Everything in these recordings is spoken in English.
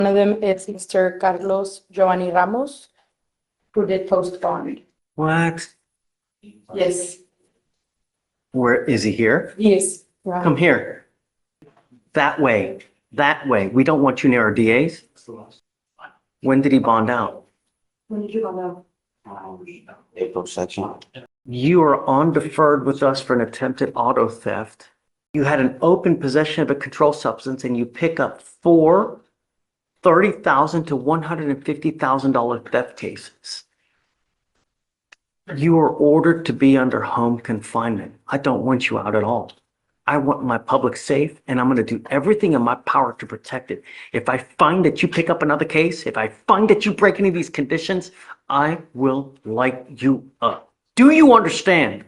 One of them is Mr. Carlos Giovanni Ramos, who did post bond. What? Yes, Where is he here? he is. Right. Come here. That way. That way. We don't want you near our DAs. When did he bond out? When did you find out? April section. You are on deferred with us for an attempted auto theft. You had an open possession of a controlled substance and you pick up four $30,000 to $150,000 theft cases. You are ordered to be under home confinement. I don't want you out at all. I want my public safe and I'm going to do everything in my power to protect it. If I find that you pick up another case, if I find that you break any of these conditions, I will light you up. Do you understand?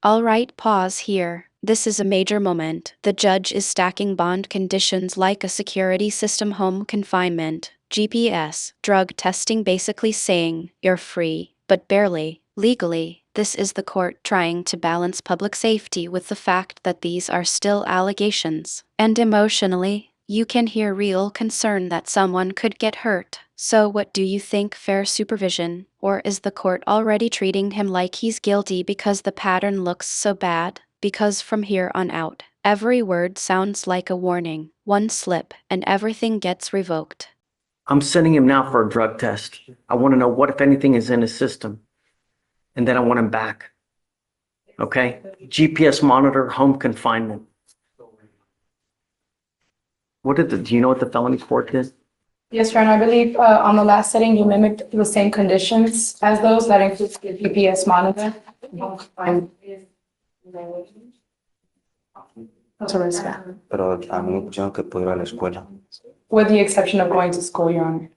All right, pause here. This is a major moment. The judge is stacking bond conditions like a security system, home confinement, GPS, drug testing, basically saying you're free, but barely, legally. This is the court trying to balance public safety with the fact that these are still allegations. And emotionally, you can hear real concern that someone could get hurt. So what do you think, fair supervision? Or is the court already treating him like he's guilty because the pattern looks so bad? Because from here on out, every word sounds like a warning. One slip and everything gets revoked. I'm sending him now for a drug test. I want to know what, if anything, is in his system. And then I want him back. Okay? GPS monitor, home confinement. Do you know what the felony court did? Yes, Your Honor, I believe on the last setting, you mimicked the same conditions as those. That includes the GPS monitor. That's a risk. Pero a mí me pusieron que puedo ir a la escuela. With the exception of going to school, Your Honor.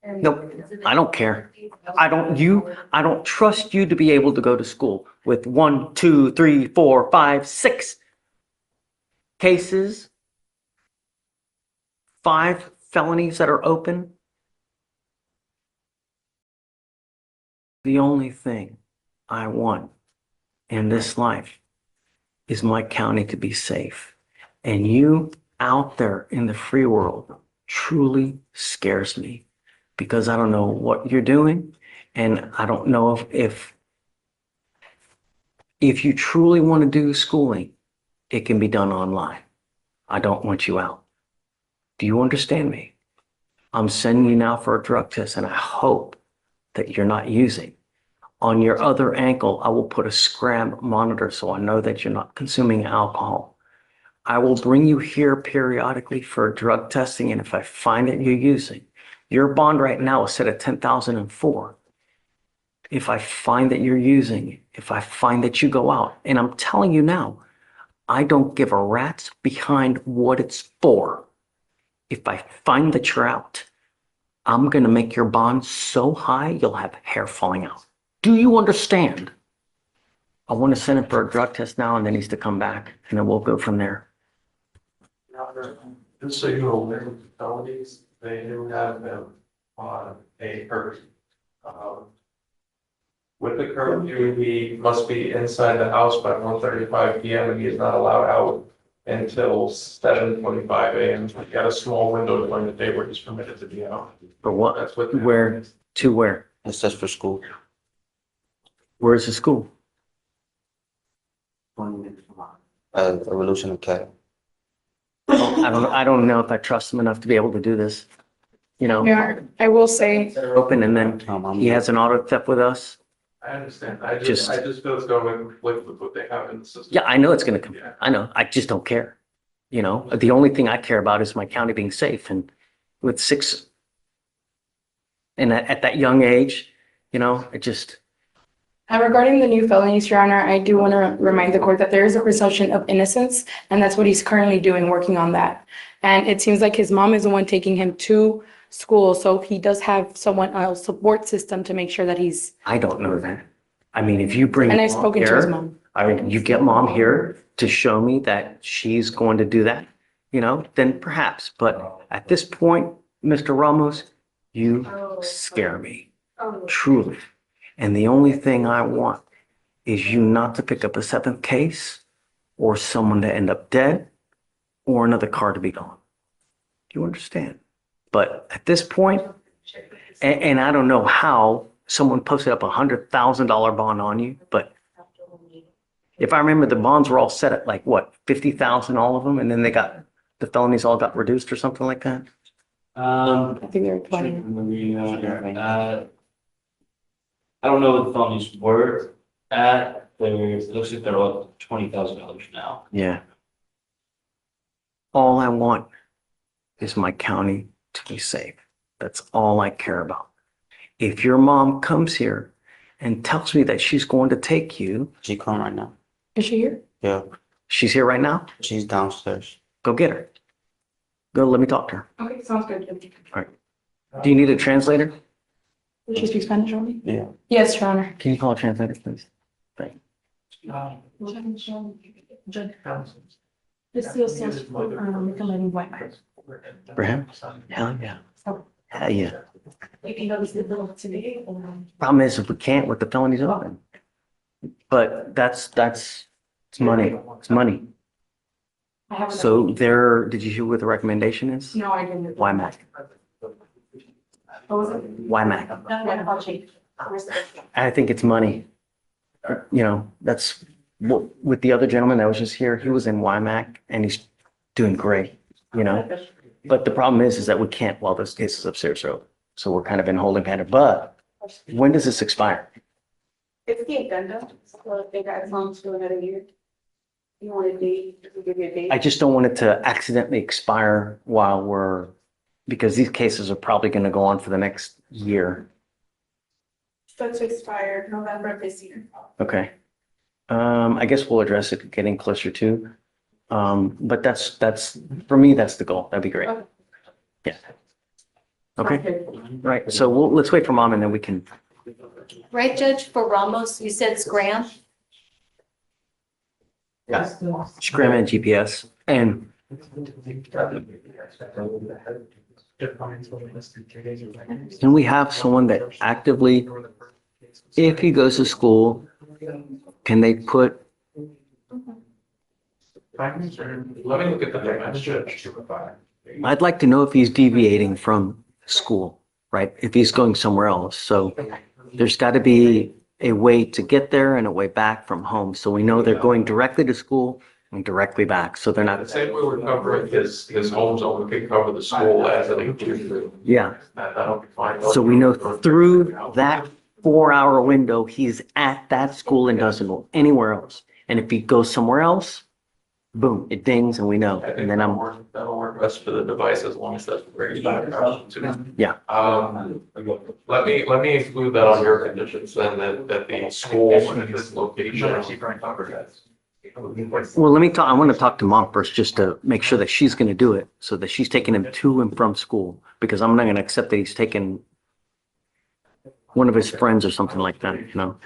Nope, I don't care. I don't trust you to be able to go to school with 1, 2, 3, 4, 5, 6 cases, 5 felonies that are open. The only thing I want in this life is my county to be safe. And you out there in the free world truly scares me because I don't know what you're doing. And I don't know if you truly want to do schooling, it can be done online. I don't want you out. Do you understand me? I'm sending you now for a drug test and I hope that you're not using. On your other ankle, I will put a scram monitor so I know that you're not consuming alcohol. I will bring you here periodically for drug testing, and if I find that you're using, your bond right now is set at $10,004. If I find that you're using, if I find that you go out, and I'm telling you now, I don't give a rat's behind what it's for. If I find that you're out, I'm going to make your bond so high you'll have hair falling out. Do you understand? I want to send him for a drug test now, and then he's to come back, and then we'll go from there. Just so you're aware of the felonies, they do have them on a curfew. With the curfew, he must be inside the house by 1:35 p.m. and he is not allowed out until 7:25 a.m. He got a small window during the day where he's permitted to be out. For what? That's what. Where? To where? It says for school. Where is the school? Revolution Academy. I don't know if I trust him enough to be able to do this. You know, Your Honor, I will say, they're open, and then he has an auto theft with us. I understand. I just feel it's going to conflict with what they have in the system. Yeah, I know it's going to come. Yeah. I know. I just don't care. You know, the only thing I care about is my county being safe. And with 6, and at that young age, you know, it just. regarding the new felonies, Your Honor, I do want to remind the court that there is a presumption of innocence, and that's what he's currently doing, working on that. And it seems like his mom is the one taking him to school, so he does have someone, a support system to make sure that he's. I don't know that. I mean, if you bring And I've mom spoken to his here, mom. I mean, you get mom here to show me that she's going to do that, you know, then perhaps. But at this point, Mr. Ramos, you scare me, truly. And the only thing I want is you not to pick up a 7th case or someone to end up dead or another car to be gone. you understand? But at this point, and I don't know how someone posted up $100,000 bond on you, but if I remember, the bonds were all set at like what, 50,000, all of them, and then the felonies all got reduced or something like that? I think they're 20. I don't know what the felonies were at, it looks like they're all $20,000 now. Yeah. All I want is my county to be safe. That's all I care about. If your mom comes here and tells me that she's going to take you, She come right now. Is she here? Yeah, she's here right now, she's downstairs. go get her. Go, let me talk to her. Okay, sounds good. Do you need a translator? Does she speak Spanish only? Yeah. Yes, Your Honor. Can you call a translator, please? Thank you. It's still says, recommending white man. For him? Hell yeah. Hell yeah. Problem is, if we can't, with the felonies open. But that's, it's money. It's money. I have So did you hear what the recommendation is? No, I didn't. Why Mac? What was it? Why Mac? I think it's money. You know, that's with the other gentleman that was just here, he was in WIMAC and he's doing great, you know? But the problem is that we can't while this case is upstairs, so we're kind of in holding pattern. But when does this expire? It's the addendum, so if they got time to another year. You want a date, we give you a date. I just don't want it to accidentally expire because these cases are probably going to go on for the next year. Set to expire November of this year. Okay. I guess we'll address it getting closer to. But that's for me, that's the goal. That'd be great. Okay. Yeah. Okay. Right. So let's wait for mom and then we can. Right, Judge, for Ramos, you said Scram? Scram and GPS and can we have someone that actively, if he goes to school, can they put, Let me look at the message. I'd like to know if he's deviating from school, right? If he's going somewhere else. So there's got to be a way to get there and a way back from home. So we know they're going directly to school and directly back. So they're The not, same way we're covering his home zone, we could cover the school as an inclusion. yeah. That'll be fine. So we know through that 4-hour window, he's at that school and doesn't go anywhere else. And if he goes somewhere else, boom, it dings and we know. I think And then that'll work best for the device as long as that's very background too. Yeah. Let me include that on your conditions then, that the school at this location. Well, I want to talk to mom first, just to make sure that she's going to do it, so that she's taking him to and from school, because I'm not going to accept that he's taking one of his friends or something like that, you know?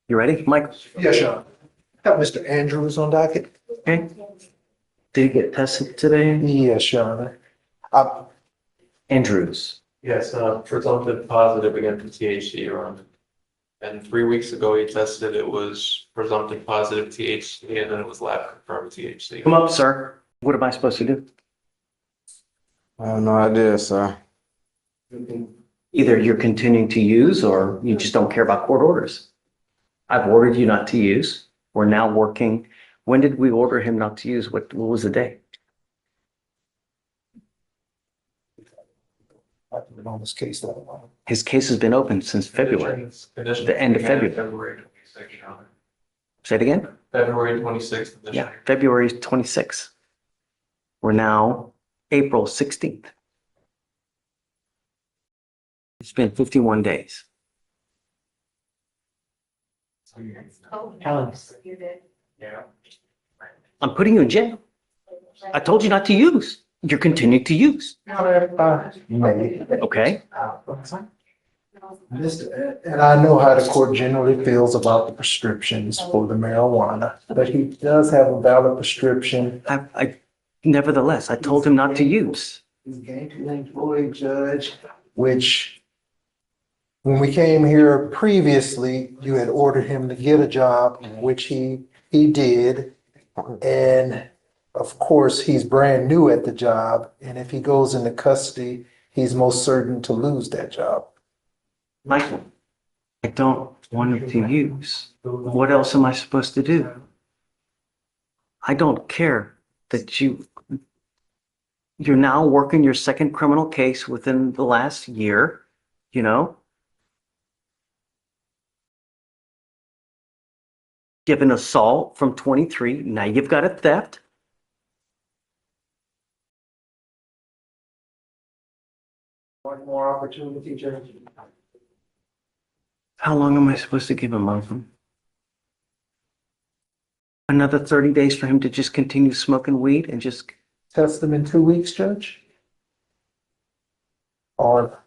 You ready, Mike? Yes, Sean. Have Mr. Andrews on docket? Okay. Did he get tested today? Yes, Sean. Andrews. Yes, presumptive positive against the THC around. And 3 weeks ago, he tested, it was presumptive positive THC, and then it was lab confirmed THC. Come up, sir. What am I supposed to do? I have no idea, sir. Either you're continuing to use or you just don't care about court orders. I've ordered you not to use. We're now working. When did we order him not to use? What was the day? I've been on this case that long. His case has been open since February. The end of February. February 26th, Your Honor. Say it again? February 26th. Yeah, February 26th. We're now April 16th. It's been 51 days. I'm putting you in jail. I told you not to use. You're continuing to use. May. Okay? And I know how the court generally feels about the prescriptions for the marijuana, but he does have a valid prescription. Nevertheless, I told him not to use. He's a gainfully employed judge, which when we came here previously, you had ordered him to get a job, which he did. And of course, he's brand new at the job, and if he goes into custody, he's most certain to lose that job. Michael, I don't want him to use. What else am I supposed to do? I don't care that you're now working your second criminal case within the last year, you know? You have an assault from 23, now you've got a theft. One more opportunity, Judge. How long am I supposed to give him, Malcolm? Another 30 days for him to just continue smoking weed and just, Test them in 2 weeks, Judge? Or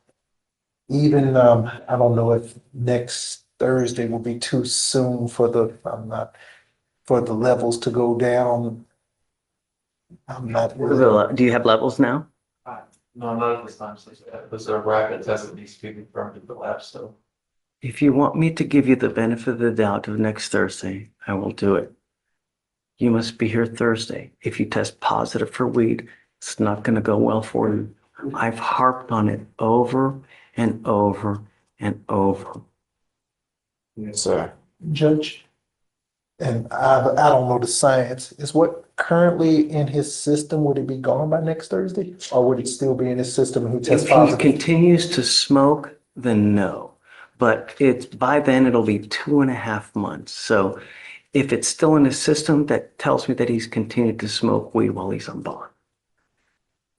even, I don't know if next Thursday will be too soon for for the levels to go down. I'm not. do you have levels now? No, not at this time, so this is a rapid test that needs to be confirmed at the lab still. If you want me to give you the benefit of the doubt of next Thursday, I will do it. You must be here Thursday. If you test positive for weed, it's not going to go well for you. I've harped on it over and over and over. Yes, sir. Judge, and I don't know the science, is what currently in his system, would it be gone by next Thursday? Or would it still be in his system and he tests If he positive? continues to smoke, then no. But by then it'll be 2.5 months. So if it's still in his system, that tells me that he's continued to smoke weed while he's on bond.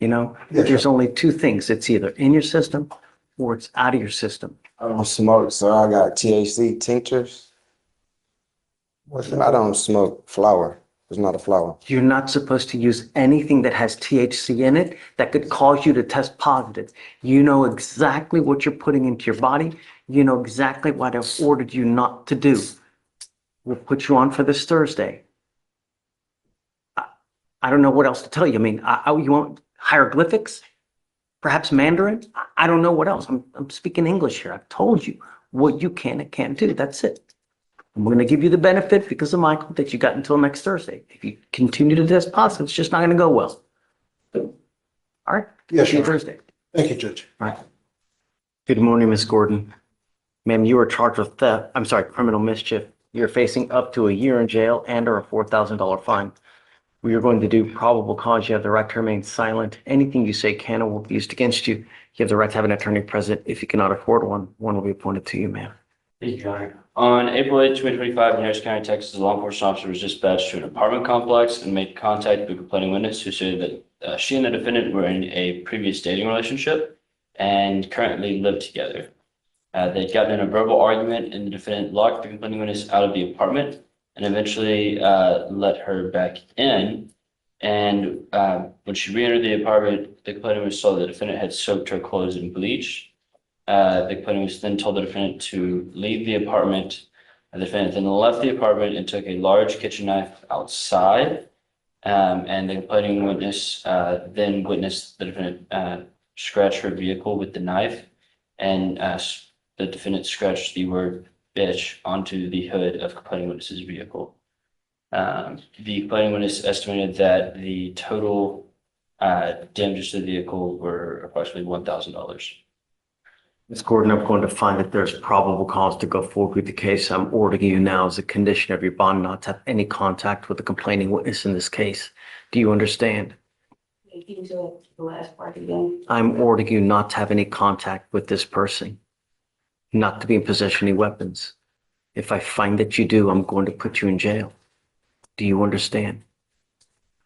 You know, Yeah, there's only two things. It's either in your system or it's out of your system. I don't smoke, so I got THC tinctures. What's I that? don't smoke flower. It's not a flower. You're not supposed to use anything that has THC in it that could cause you to test positive. You know exactly what you're putting into your body. You know exactly what I've ordered you not to do. We'll put you on for this Thursday. I don't know what else to tell you. I mean, you want hieroglyphics? Perhaps Mandarin? I don't know what else. I'm speaking English here. I've told you what you can and can't do. That's it. I'm going to give you the benefit because of Michael that you got until next Thursday. If you continue to test positive, it's just not going to go well. All right? Yes, See you sir. Thursday. Thank you, Judge. All right. Good morning, Miss Gordon. Ma'am, you are charged with theft. I'm sorry, criminal mischief. You're facing up to a year in jail and or a $4,000 fine. We are going to do probable cause. You have the right to remain silent. Anything you say can or will be used against you. You have the right to have an attorney present. If you cannot afford one, one will be appointed to you, ma'am. Thank you, Your Honor. On April 8, 2025, in Harris County, Texas, a law enforcement officer was dispatched to an apartment complex and made contact with a complaining witness who stated that she and the defendant were in a previous dating relationship and currently lived together. They'd gotten in a verbal argument and the defendant locked the complaining witness out of the apartment and eventually let her back in. And when she re-entered the apartment, the complaining witness saw the defendant had soaked her clothes in bleach. The complaining witness then told the defendant to leave the apartment. The defendant then left the apartment and took a large kitchen knife outside. And the complaining witness then witnessed the defendant scratch her vehicle with the knife. And the defendant scratched the word bitch onto the hood of complaining witness's vehicle. The complaining witness estimated that the total damages to the vehicle were approximately $1,000. Ms. Gordon, I'm going to find that there's probable cause to go forward with the case. I'm ordering you now as a condition of your bond not to have any contact with the complaining witness in this case. Do you understand? Can you say the last part again? I'm ordering you not to have any contact with this person, not to be in possession of any weapons. If I find that you do, I'm going to put you in jail. Do you understand?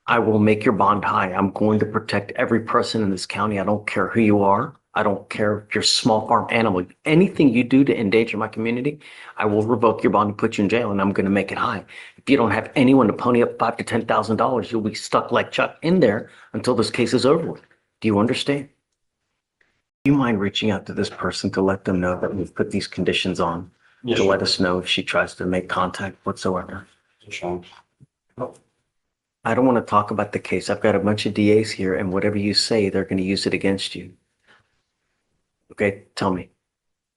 I will make your bond high. I'm going to protect every person in this county. I don't care who you are. I don't care if you're a small farm animal. Anything you do to endanger my community, I will revoke your bond and put you in jail, and I'm going to make it high. If you don't have anyone to pony up $5,000 to $10,000, you'll be stuck like Chuck in there until this case is over with. Do you understand? Do you mind reaching out to this person to let them know that we've put these conditions on, Yes, to sir. let us know if she tries to make contact whatsoever? Sure. I don't want to talk about the case. I've got a bunch of DAs here, and whatever you say, they're going to use it against you. Okay, tell me.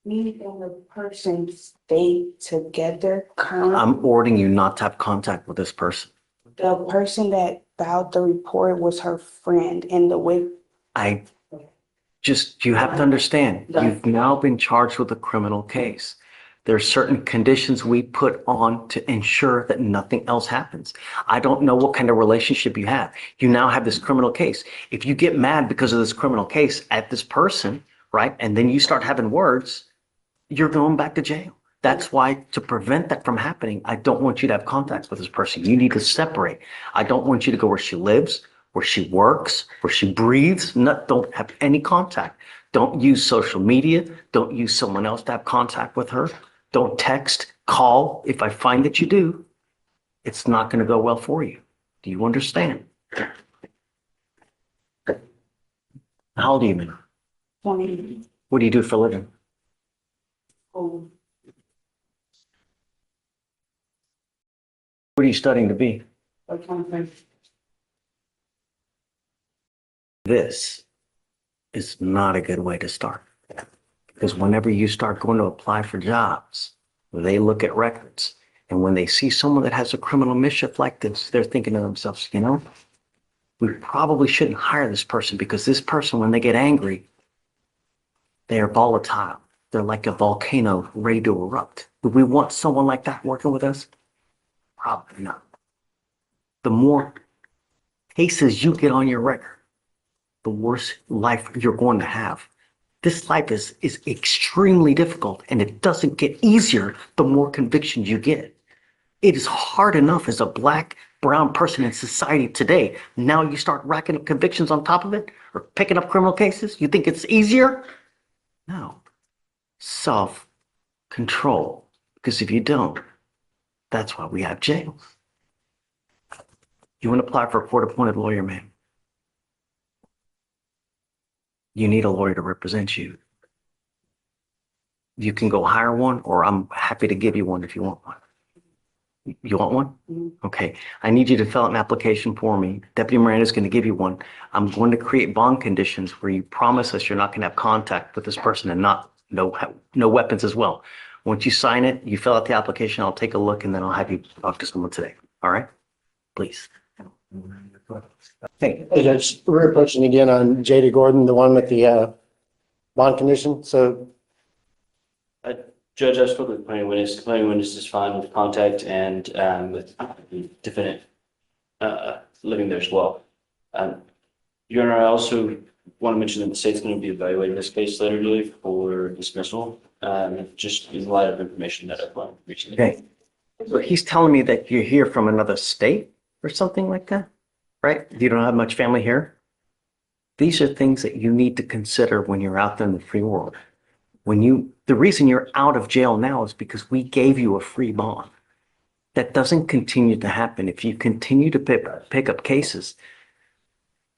Me and the person stay together currently. I'm ordering you not to have contact with this person. The person that filed the report was her friend and the way. You have to understand, you've now been charged with a criminal case. There are certain conditions we put on to ensure that nothing else happens. I don't know what kind of relationship you have. You now have this criminal case. If you get mad because of this criminal case at this person, right, and then you start having words, you're going back to jail. That's why, to prevent that from happening, I don't want you to have contacts with this person. You need to separate. I don't want you to go where she lives, where she works, where she breathes. Don't have any contact. Don't use social media. Don't use someone else to have contact with her. Don't text, call. If I find that you do, it's not going to go well for you. Do you understand? How old are you, man? 20. What do you do for a living? Oh, What are you studying to be? okay. This is not a good way to start. Because whenever you start going to apply for jobs, they look at records. And when they see someone that has a criminal mischief like this, they're thinking to themselves, you know, we probably shouldn't hire this person, because this person, when they get angry, they are volatile. They're like a volcano ready to erupt. Do we want someone like that working with us? Probably not. The more cases you get on your record, the worse life you're going to have. This life is extremely difficult, and it doesn't get easier the more convictions you get. It is hard enough as a black, brown person in society today. Now you start racking up convictions on top of it, or picking up criminal cases. You think it's easier? No. Self-control. Because if you don't, that's why we have jails. You want to apply for a court-appointed lawyer, man? You need a lawyer to represent you. You can go hire one, or I'm happy to give you one if you want one. You want one? Okay. I need you to fill out an application for me. Deputy Miranda is going to give you one. I'm going to create bond conditions where you promise us you're not going to have contact with this person, and no weapons as well. Once you sign it, you fill out the application, I'll take a look, and then I'll have you talk to someone today. All right? Please. Hey, Judge, we're approaching again on J.D. Gordon, the one with the bond condition. So, Judge, I spoke with the complaining witness. The complaining witness is fine with contact and with the defendant living there as well. Your Honor, I also want to mention that the state's going to be evaluating this case later today for dismissal, just in light of information that I've learned recently. Okay. So he's telling me that you're here from another state or something like that, right? You don't have much family here. These are things that you need to consider when you're out there in the free world. The reason you're out of jail now is because we gave you a free bond. That doesn't continue to happen. If you continue to pick up cases,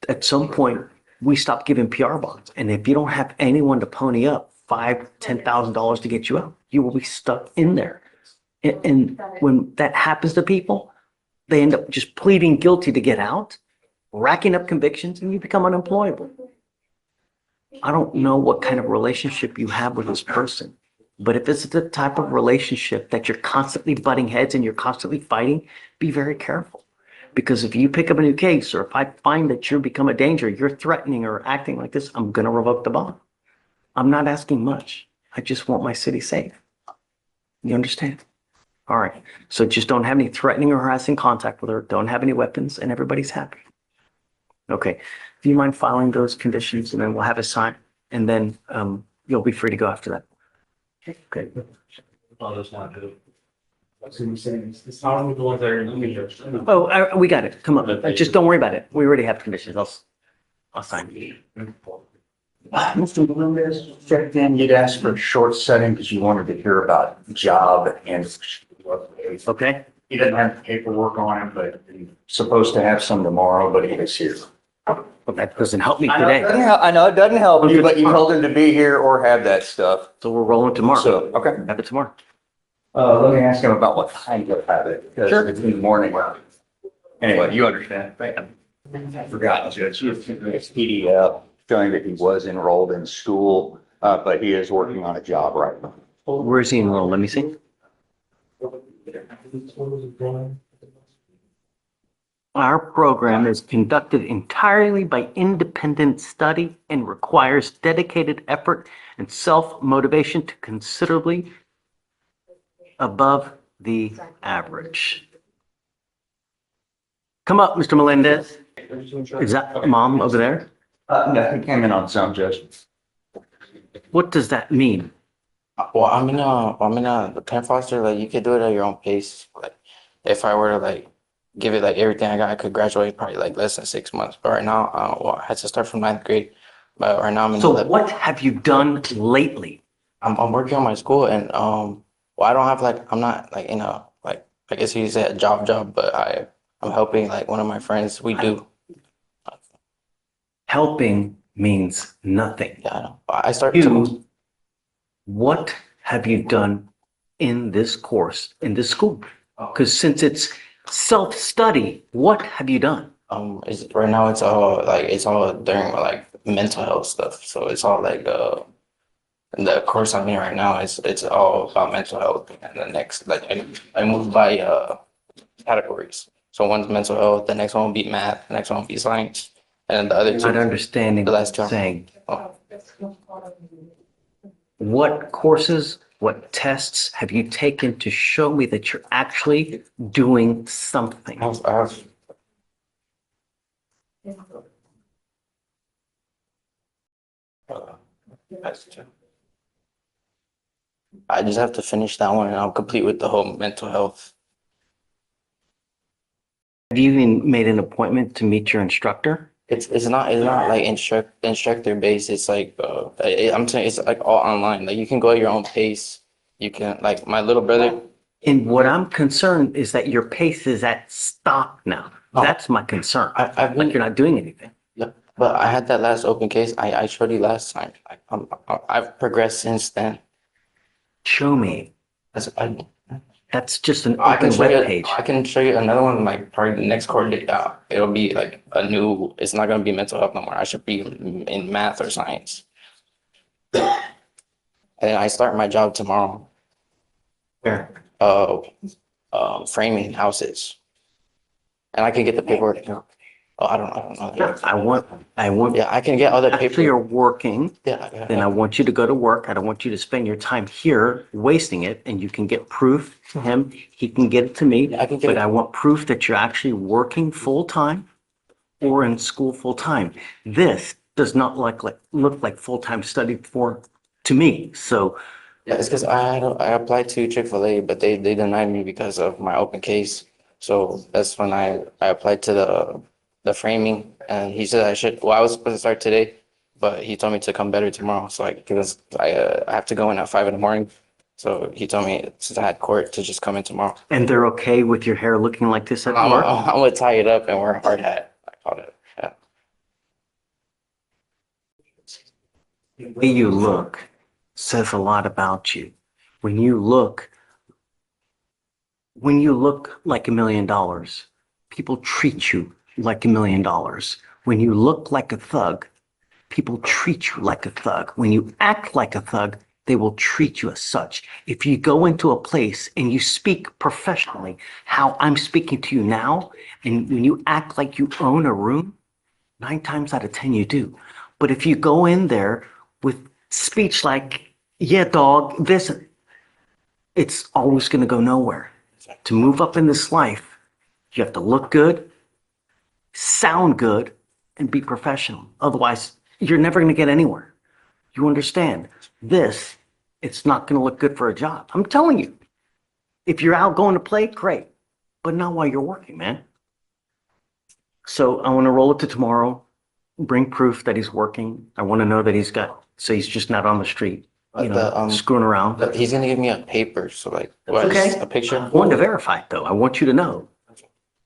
at some point we stop giving PR bonds. And if you don't have anyone to pony up $5,000, $10,000 to get you out, you will be stuck in there. And when that happens to people, they end up just pleading guilty to get out, racking up convictions, and you become unemployable. I don't know what kind of relationship you have with this person, but if it's the type of relationship that you're constantly butting heads and you're constantly fighting, be very careful. Because if you pick up a new case, or if I find that you become a danger, you're threatening or acting like this, I'm going to revoke the bond. I'm not asking much. I just want my city safe. You understand? All right. So just don't have any threatening or harassing contact with her. Don't have any weapons, and everybody's happy. Okay. Do you mind filing those conditions, and then we'll have a sign, and then you'll be free to go after that. Okay. All those not do. That's what I'm saying. It's not with the ones that are in the Oh, we got it. Come on. Just don't worry about it. We already have conditions. I'll sign. Mr. Melendez, checked in, you'd asked for a short setting because you wanted to hear about job and. Okay. He doesn't have the paperwork on him, but he's supposed to have some tomorrow, but he is here. But that doesn't help me I know it today. doesn't help, I know it doesn't help you, but you told him to be here or have that stuff. So we're rolling tomorrow. So, okay. Have it tomorrow. Let me ask him about what time you'll have it. Because Sure. it's in the morning. Anyway, you understand. I forgot, Judge. It's PDF showing that he was enrolled in school, but he is working on a job right now. Where is he enrolled? Let me see. Our program is conducted entirely by independent study and requires dedicated effort and self-motivation to considerably above the average. Come up, Mr. Melendez. Is that mom over there? No, he came in on his own, Judge. What does that mean? Well, the pen foster, like you could do it at your own pace. Like if I were to like give it like everything I got, I could graduate probably like less than 6 months. But right now, I had to start from ninth grade. But right now I'm in So 11th. what have you done lately? I'm working on my school and well I don't have like I'm not like in a like I guess you say a job, but I'm helping like one of my friends. We do. Helping means nothing. Yeah, I know. I start tomorrow. You, what have you done in this course, in this school? Because since it's self-study, what have you done? Right now it's all during like mental health stuff. So it's all like the course I'm in right now it's all about mental health. And the next like I move by categories. So one's mental health, the next one will be math, the next one will be science, and the other two. Not understanding the what last you're two. saying. Oh. What courses, what tests have you taken to show me that you're actually doing something? I have that's two. I just have to finish that one and I'll complete with the whole mental health. Have you even made an appointment to meet your instructor? It's not like instructor based. It's like I'm saying it's like all online. Like you can go at your own pace. You can like my little brother. And what I'm concerned is that your pace is at stop now. Oh. That's my concern. I've been, Like you're not doing anything. yeah, but I had that last open case. I showed you last time. I've progressed since then. Show me. That's just an I can open show you. webpage. I can show you another one. Like probably the next court date. It'll be like a new. It's not gonna be mental health no more. I should be in math or science. And I start my job tomorrow. Where? Framing houses. And I can get the paperwork. Oh, I don't know. I want, Yeah, I can get all the after paperwork. you're working, Yeah. then I want you to go to work. I don't want you to spend your time here wasting it, and you can get proof to him. He can get it to me. Yeah, I can get But it. I want proof that you're actually working full-time or in school full-time. This does not look like full-time study to me. So Yeah, it's because I applied to Chick-fil-A, but they denied me because of my open case. So that's when I applied to the framing, and he said I was supposed to start today, but he told me to come better tomorrow. So I have to go in at 5 a.m. So he told me since I had court to just come in tomorrow. and they're okay with your hair looking like this at I'm work? gonna tie it up and wear a hard hat. I called it. Yeah. The way you look says a lot about you. When you look like $1 million, people treat you like $1 million. When you look like a thug, people treat you like a thug. When you act like a thug, they will treat you as such. If you go into a place and you speak professionally, how I'm speaking to you now, and when you act like you own a room, 9 times out of 10 you do. But if you go in there with speech like, yeah, dog, this, it's always going to go nowhere. To move up in this life, you have to look good, sound good, and be professional. Otherwise, you're never going to get anywhere. You understand? This, it's not going to look good for a job. I'm telling you. If you're out going to play, great. But not while you're working, man. So I want to roll it to tomorrow. Bring proof that he's working. I want to know that he's just not on the street, screwing around. He's gonna give me a paper, so like Okay. a picture. I want to verify it, though. I want you to know.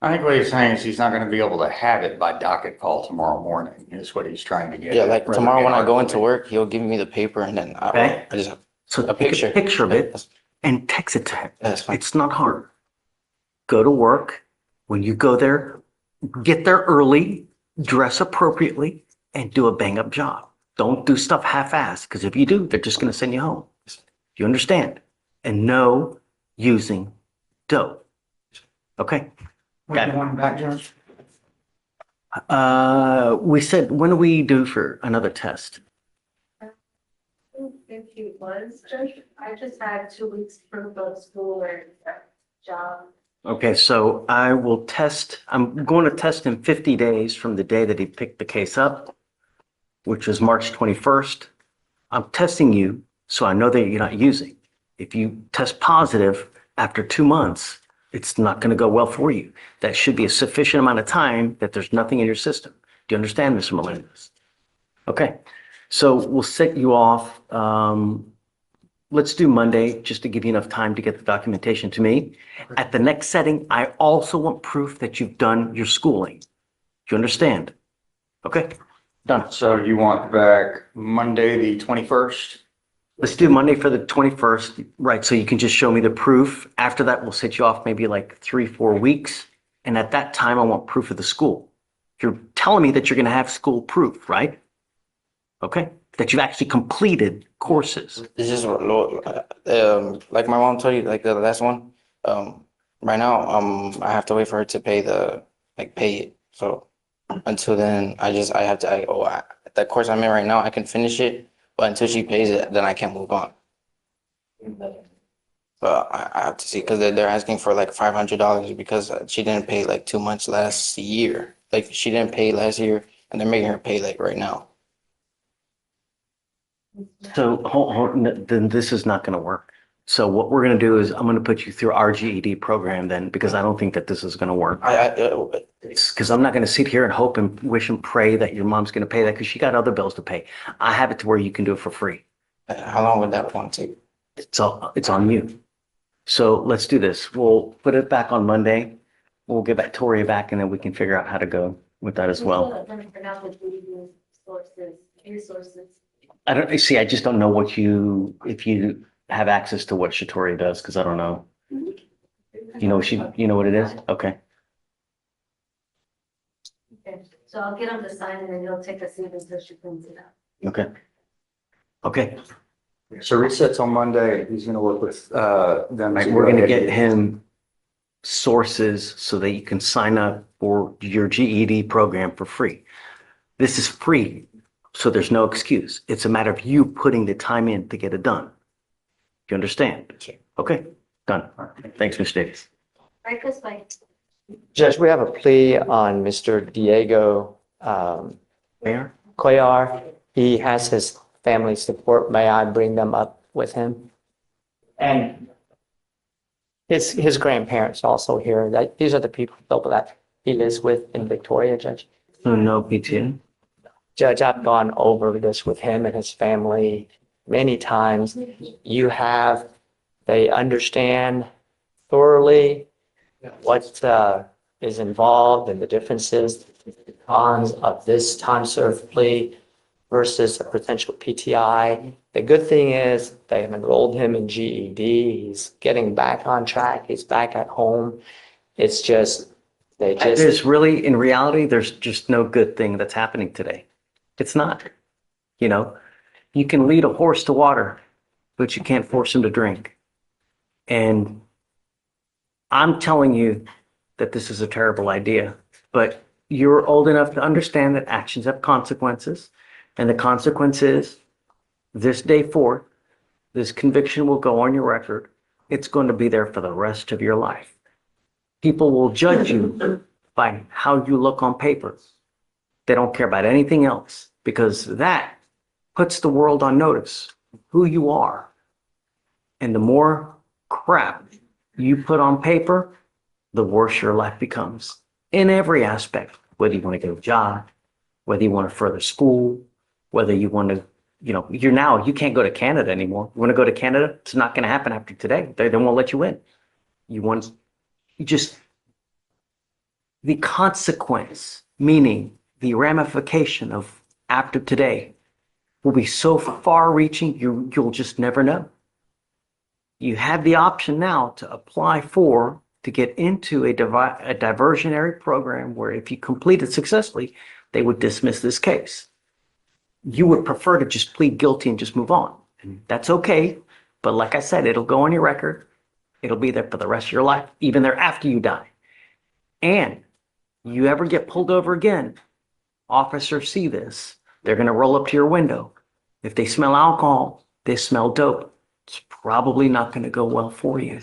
I think what he's saying is he's not going to be able to have it by docket call tomorrow morning, is what he's trying to get. Yeah, at. like tomorrow when I go into work, he'll give me the paper and then Okay. I just So a picture. take a picture of Yeah, it and text it to him. that's fine. It's not hard. Go to work. When you go there, get there early, dress appropriately, and do a bang-up job. Don't do stuff half-assed, because if you do, they're just going to send you home. You understand? And no using dope. Okay? Got it. One back, Judge? We said, when do we do for another test? If he was, Judge, I just had 2 weeks proof of school or job. Okay, so I'm going to test him 50 days from the day that he picked the case up, which was March 21st. I'm testing you so I know that you're not using. If you test positive after 2 months, it's not going to go well for you. That should be a sufficient amount of time that there's nothing in your system. Do you understand, Mr. Melendez? Okay, so we'll set you off. Let's do Monday, just to give you enough time to get the documentation to me. At the next setting, I also want proof that you've done your schooling. Do you understand? Okay, done. So you want back Monday, the 21st? Let's do Monday for the 21st, right? So you can just show me the proof. After that, we'll set you off maybe like 3-4 weeks. And at that time, I want proof of the school. You're telling me that you're going to have school proof, right? Okay, that you've actually completed courses. It's just like my mom told you, like the last one. Right now, I have to wait for her to pay pay it. So until then, that course I'm in right now, I can finish it, but until she pays it, then I can't move on. But I have to see because they're asking for like $500 because she didn't pay like 2 months last year. Like she didn't pay last year, and they're making her pay like right now. So then this is not going to work. So what we're going to do is I'm going to put you through our GED program then, because I don't think that this is going to work. It's because I'm not going to sit here and hope and wish and pray that your mom's going to pay that because she got other bills to pay. I have it to where you can do it for free. How long would that one take? It's on you. So let's do this. We'll put it back on Monday. We'll get back Tori back and then we can figure out how to go with that as well. Resources. I just don't know if you have access to what Shatori does, because I don't know. You know what it is? Okay. Okay, so I'll get him to sign and then he'll take a seat until she cleans it up. Okay. Okay. So resets on Monday. He's going to work with them. Right, we're going to get him sources so that you can sign up for your GED program for free. This is free, so there's no excuse. It's a matter of you putting the time in to get it done. You understand? Okay, done. Thanks, Ms. Davis. Right this way. Judge, we have a plea on Mr. Diego Mayor? Cuellar. He has his family support. May I bring them up with him? And his grandparents also here. These are the people that he lives with in Victoria, Judge. So no PTN? Judge, I've gone over this with him and his family many times. They understand thoroughly what is involved and the differences, the cons of this time served plea versus a potential PTI. The good thing is they have enrolled him in GED. He's getting back on track. He's back at home. It's just, There's really, in reality, there's just no good thing that's happening today. It's not. You can lead a horse to water, but you can't force him to drink. And I'm telling you that this is a terrible idea, but you're old enough to understand that actions have consequences. And the consequence is this day forth, this conviction will go on your record. It's going to be there for the rest of your life. People will judge you by how you look on paper. They don't care about anything else because that puts the world on notice who you are. And the more crap you put on paper, the worse your life becomes in every aspect, whether you want to get a job, whether you want to further school, whether you want to, you can't go to Canada anymore. You want to go to Canada? It's not going to happen after today. They won't let you in. The consequence, meaning the ramification of after today will be so far reaching, you'll just never know. You have the option now to apply to get into a diversionary program where if you complete it successfully, they would dismiss this case. You would prefer to just plead guilty and just move on. And that's okay. But like I said, it'll go on your record. It'll be there for the rest of your life, even there after you die. And You ever get pulled over again, officers see this, they're gonna roll up to your window. If they smell alcohol, they smell dope. It's probably not gonna go well for you.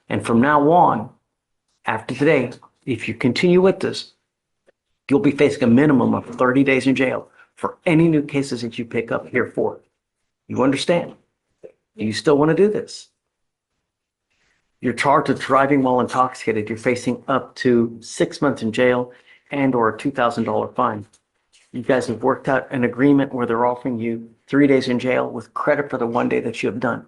And from now on, after today, if you continue with this, you'll be facing a minimum of 30 days in jail for any new cases that you pick up here for. You understand? Do you still want to do this? You're charged with driving while intoxicated. You're facing up to 6 months in jail and or a $2,000 fine. You guys have worked out an agreement where they're offering you 3 days in jail with credit for the 1 day that you have done.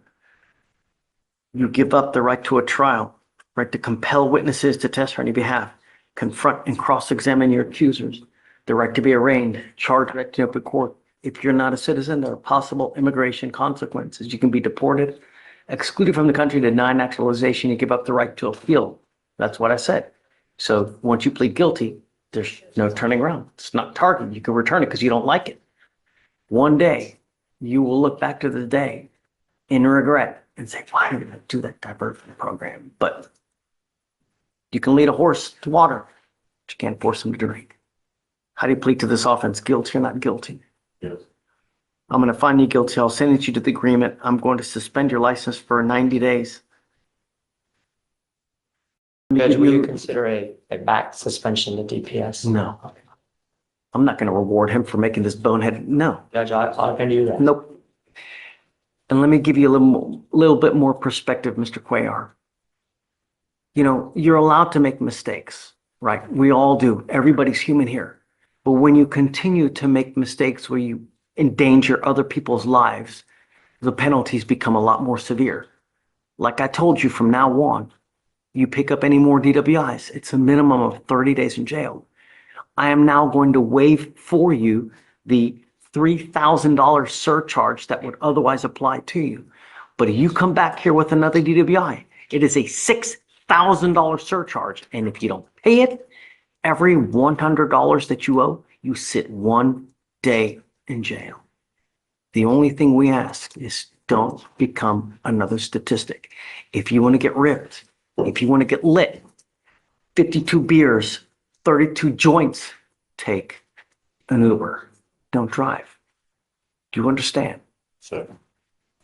You give up the right to a trial, right to compel witnesses to testify on your behalf, confront and cross-examine your accusers, the right to be arraigned, charged direct in open court. If you're not a citizen, there are possible immigration consequences. You can be deported, excluded from the country, denied naturalization. You give up the right to appeal. That's what I said. So once you plead guilty, there's no turning around. It's not targeted. You can return it because you don't like it. One day, you will look back to the day in regret and say, why did I do that diversion program? But you can lead a horse to water, but you can't force him to drink. How do you plead to this offense? Guilty or not guilty? Yes. I'm going to find you guilty. I'll send you to the agreement. I'm going to suspend your license for 90 days. Judge, will you consider a back suspension to DPS? No. I'm not going to reward him for making this bonehead. No. Judge, I can do that. Nope. And let me give you a little bit more perspective, Mr. Cuellar. You know, you're allowed to make mistakes, right? We all do. Everybody's human here. But when you continue to make mistakes where you endanger other people's lives, the penalties become a lot more severe. Like I told you, from now on, you pick up any more DWIs, it's a minimum of 30 days in jail. I am now going to waive for you the $3,000 surcharge that would otherwise apply to you. But if you come back here with another DWI, it is a $6,000 surcharge. And if you don't pay it, every $100 that you owe, you sit 1 day in jail. The only thing we ask is don't become another statistic. If you want to get ripped, if you want to get lit, 52 beers, 32 joints, take an Uber. Don't drive. Do you understand? Sure.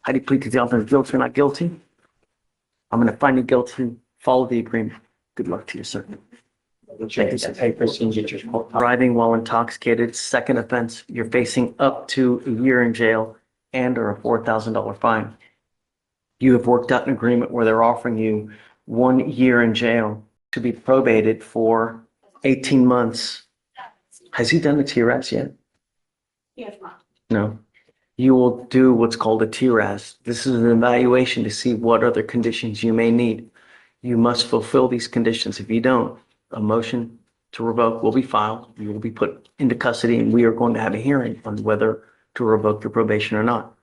How do you plead to the offense? Guilty or not guilty? I'm going to find you guilty. Follow the agreement. Good luck to you, sir. Driving while intoxicated, second offense, you're facing up to a year in jail and or a $4,000 fine. You have worked out an agreement where they're offering you 1 year in jail to be probated for 18 months. Has he done the TRAS yet? Yes, ma'am. No. You will do what's called a TRAS. This is an evaluation to see what other conditions you may need. You must fulfill these conditions. If you don't, a motion to revoke will be filed. You will be put into custody, and we are going to have a hearing on whether to revoke your probation or not.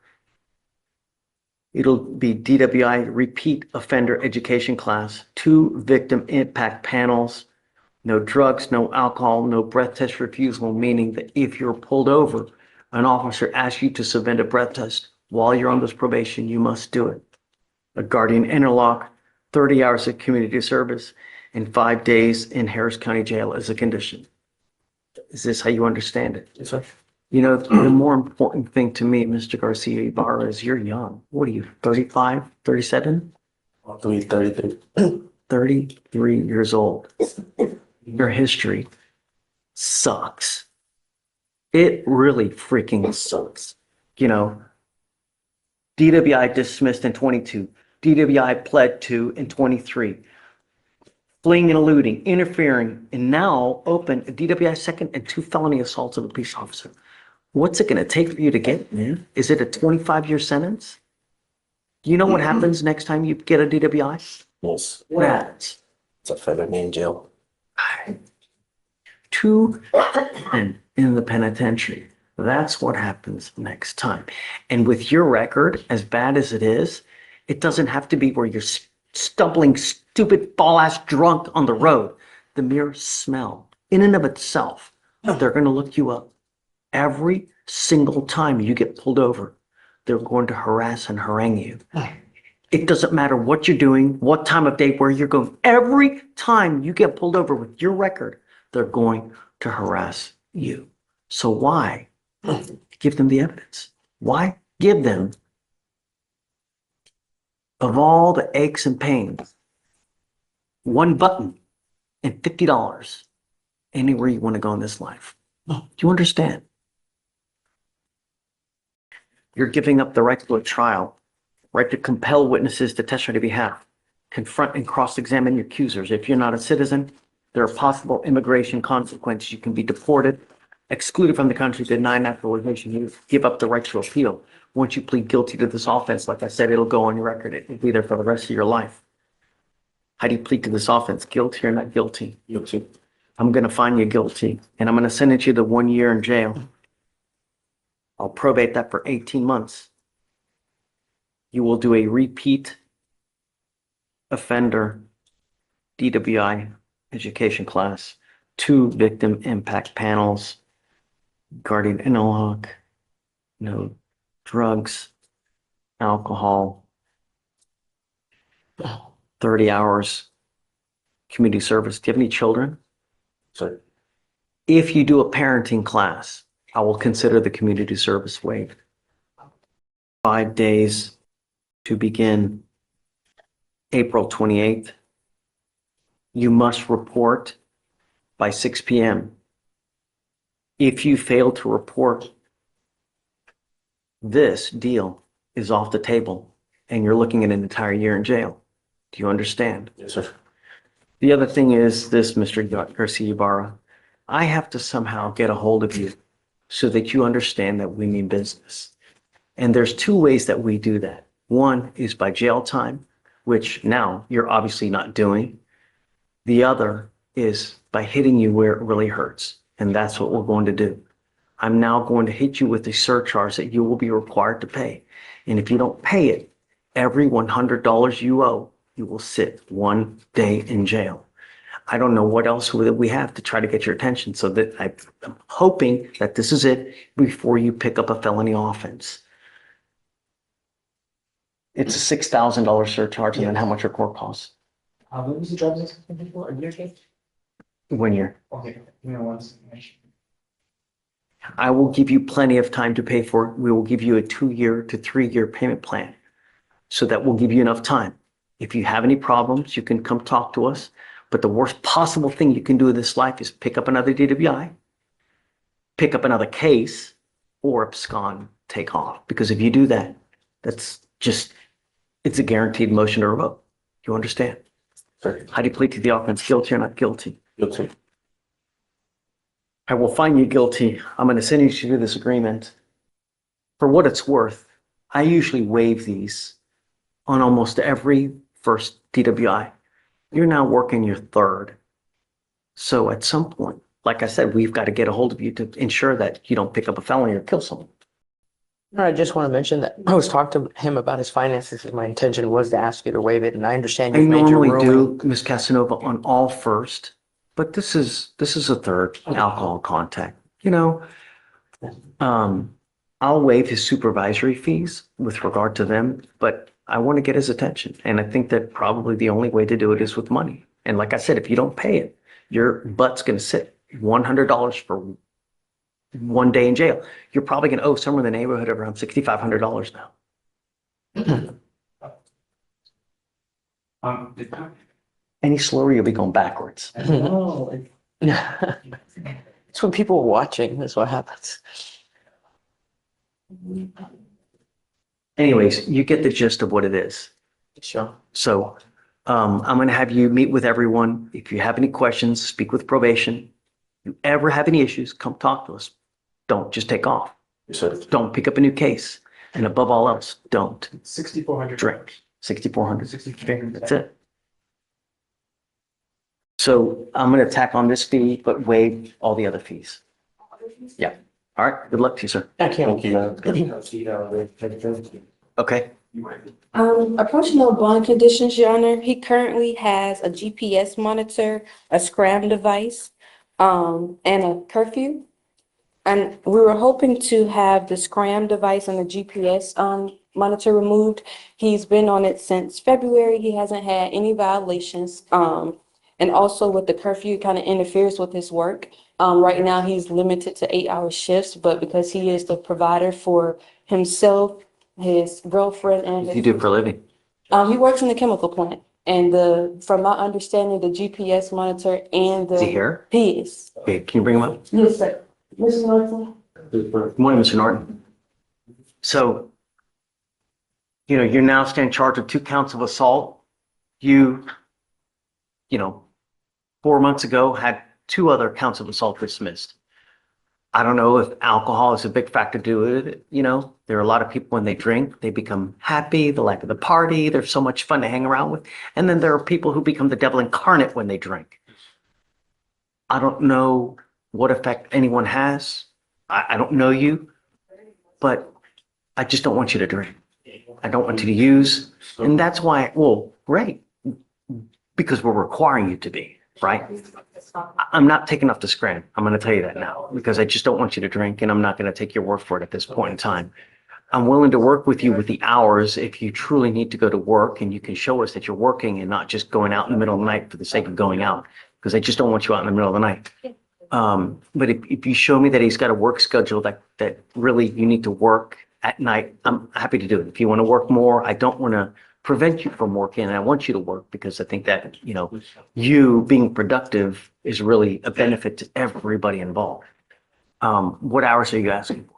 It'll be DWI repeat offender education class, 2 victim impact panels, no drugs, no alcohol, no breath test refusal, meaning that if you're pulled over, an officer asks you to submit a breath test while you're on this probation, you must do it. A guardian interlock, 30 hours of community service, and 5 days in Harris County Jail as a condition. Is this how you understand it? Yes, sir. You know, the more important thing to me, Mr. Garcia Ibarra, is you're young. What are you, 35, 37? 33. 33 years old. Your history sucks. It really freaking sucks. You know, DWI dismissed in 22. DWI pled to in 23. Fleeing and eluding, interfering, and now open a DWI second and 2 felony assaults of a police officer. What's it going to take for you to get, man? Is it a 25-year sentence? Do you know what happens next time you get a DWI? Yes. What happens? It's a felony in jail. 2 and in the penitentiary. That's what happens next time. And with your record, as bad as it is, it doesn't have to be where you're stumbling, stupid, fall-ass drunk on the road. The mere smell, in and of itself, they're going to look you up. Every single time you get pulled over, they're going to harass and harangue you. It doesn't matter what you're doing, what time of day, where you're going. Every time you get pulled over with your record, they're going to harass you. So why give them the evidence? Why give them, of all the aches and pains, one button and $50 anywhere you want to go in this life? Do you understand? You're giving up the right to a trial, right to compel witnesses to testify on your behalf, confront and cross-examine your accusers. If you're not a citizen, there are possible immigration consequences. You can be deported, excluded from the country, denied naturalization. You give up the right to appeal. Once you plead guilty to this offense, like I said, it'll go on your record. It will be there for the rest of your life. How do you plead to this offense? Guilty or not guilty? Guilty. I'm going to find you guilty, and I'm going to sentence you to 1 year in jail. I'll probate that for 18 months. You will do a repeat offender DWI education class, 2 victim impact panels, guardian analog, no drugs, alcohol, 30 hours community service. Do you have any children? Sir. If you do a parenting class, I will consider the community service waived. 5 days to begin April 28th. You must report by 6 p.m. If you fail to report, this deal is off the table and you're looking at an entire year in jail. Do you understand? Yes, sir. The other thing is this, Mr. Garcia Ibarra, I have to somehow get a hold of you so that you understand that we mean business. And there's 2 ways that we do that. One is by jail time, which now you're obviously not doing. The other is by hitting you where it really hurts. And that's what we're going to do. I'm now going to hit you with a surcharge that you will be required to pay. And if you don't pay it, every $100 you owe, you will sit 1 day in jail. I don't know what else we have to try to get your attention, so that I'm hoping that this is it before you pick up a felony offense. It's a $6,000 surcharge, and then how much your court costs? What was the driver's license for? A year ago? 1 year. Okay, give me one second. I will give you plenty of time to pay for it. We will give you a 2-year to 3-year payment plan. So that will give you enough time. If you have any problems, you can come talk to us. But the worst possible thing you can do in this life is pick up another DWI, pick up another case, or abscond, take off. Because if you do that, that's just, it's a guaranteed motion to revoke. You understand? Sir. How do you plead to the offense? Guilty or not guilty? Guilty. I will find you guilty. I'm going to send you to this agreement. For what it's worth, I usually waive these on almost every first DWI. You're now working your 3rd. So at some point, like I said, we've got to get a hold of you to ensure that you don't pick up a felony or kill someone. I just want to mention that I was talking to him about his finances, and my intention was to ask you to waive it, and I understand I you've made your normally ruling. do, Ms. Casanova, on all first, but this is a 3rd alcohol contact. You know, I'll waive his supervisory fees with regard to them, but I want to get his attention. And I think that probably the only way to do it is with money. And like I said, if you don't pay it, your butt's going to sit $100 for 1 day in jail. You're probably going to owe somewhere in the neighborhood of around $6,500 now. Any slower, you'll be going backwards. It's when people are watching, that's what happens. Anyways, you get the gist of what it is. Sure. So I'm going to have you meet with everyone. If you have any questions, speak with probation. If you ever have any issues, come talk to us. Don't just take off. Yes, sir. Don't pick up a new case. And above all else, don't 6,400. drink. 6,400. 6,400. That's it. So I'm going to tack on this fee, but waive all the other fees. Yeah. All right. Good luck to you, sir. Thank you. Okay. Approaching no bond conditions, Your Honor, he currently has a GPS monitor, a scram device, and a curfew. And we were hoping to have the scram device and the GPS monitor removed. He's been on it since February. He hasn't had any violations. And also with the curfew, kind of interferes with his work. Right now, he's limited to 8-hour shifts, but because he is the provider for himself, his girlfriend, and What do you his, do for a living? he works in the chemical plant. And from my understanding, the GPS monitor and Is he the, here? he is. Okay, can you bring him up? Yes, sir. Mr. Norton? Good morning, Mr. Norton. So, you now stand charged with 2 counts of assault. You 4 months ago had 2 other counts of assault dismissed. I don't know if alcohol is a big factor to do with it. There are a lot of people when they drink, they become happy, the life of the party. They're so much fun to hang around with. And then there are people who become the devil incarnate when they drink. I don't know what effect anyone has. I don't know you, but I just don't want you to drink. I don't want you to use. And that's why, well, great, because we're requiring you to be, right? I'm not taking off the scram. I'm going to tell you that now, because I just don't want you to drink, and I'm not going to take your word for it at this point in time. I'm willing to work with you with the hours if you truly need to go to work and you can show us that you're working and not just going out in the middle of the night for the sake of going out, because I just don't want you out in the middle of the night. But if you show me that he's got a work schedule that really you need to work at night, I'm happy to do it. If you want to work more, I don't want to prevent you from working, and I want you to work because I think that, you being productive is really a benefit to everybody involved. What hours are you asking for?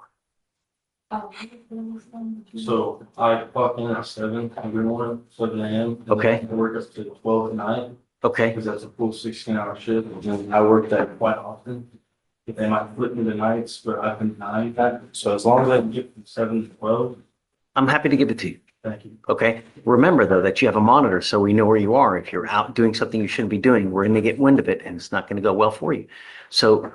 So I clock in at 7 every morning, 7 a.m. and Okay. then I work up to 12 at night Okay, because that's a full 16-hour shift. And then I work that quite often. They might flip me the nights, but I've been denying that. So as long as I can get from 7 to 12, I'm happy to give it to you. thank you. Okay. Remember though, that you have a monitor so we know where you are. If you're out doing something you shouldn't be doing, we're going to get wind of it and it's not going to go well for you. So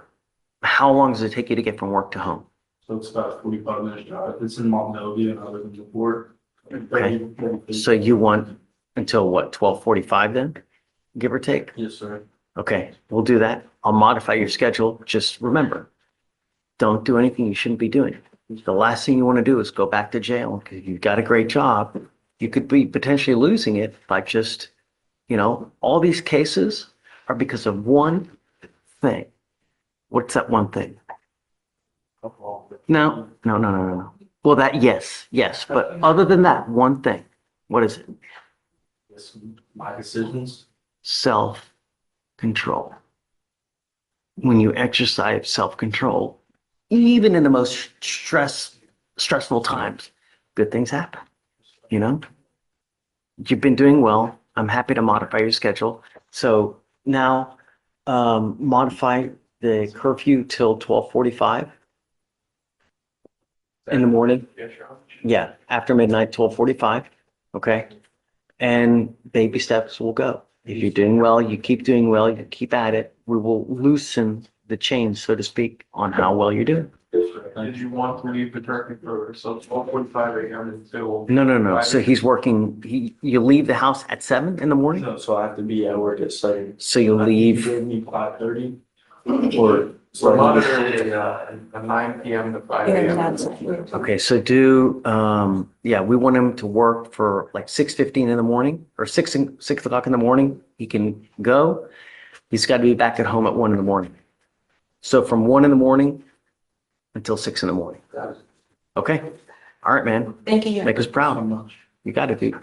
how long does it take you to get from work to home? So it's about a 45-minute drive. It's in Mount Melview and I live in Newport. Okay. So you want until what, 12:45 then, give or take? Yes, sir. Okay, we'll do that. I'll modify your schedule. Just remember, don't do anything you shouldn't be doing. The last thing you want to do is go back to jail because you've got a great job. You could be potentially losing it by just, all these cases are because of one thing. What's that one thing? No. Well, yes. But other than that, one thing, what is it? Yes, my decisions. Self-control. When you exercise self-control, even in the most stressful times, good things happen. You've been doing well. I'm happy to modify your schedule. So now, modify the curfew till 12:45 in the morning. Yes, sir. Yeah, after midnight, 12:45. Okay. And baby steps will go. If you're doing well, you keep doing well, you keep at it. We will loosen the chains, so to speak, on how well you're doing. Did you want to leave the turkey for, so 12:45 a.m. until? No. So he's working, you leave the house at 7 in the morning? No, so I have to be at work at 7. So you You leave, gave me 5:30 or. We're monitoring a 9 p.m. to 5 a.m. okay, so we want him to work for like 6:15 in the morning or 6 o'clock in the morning. He can go. He's got to be back at home at 1 in the morning. So from 1 in the morning until 6 in the morning. Okay. All right, man. Thank you. Make us proud. You got it, dude.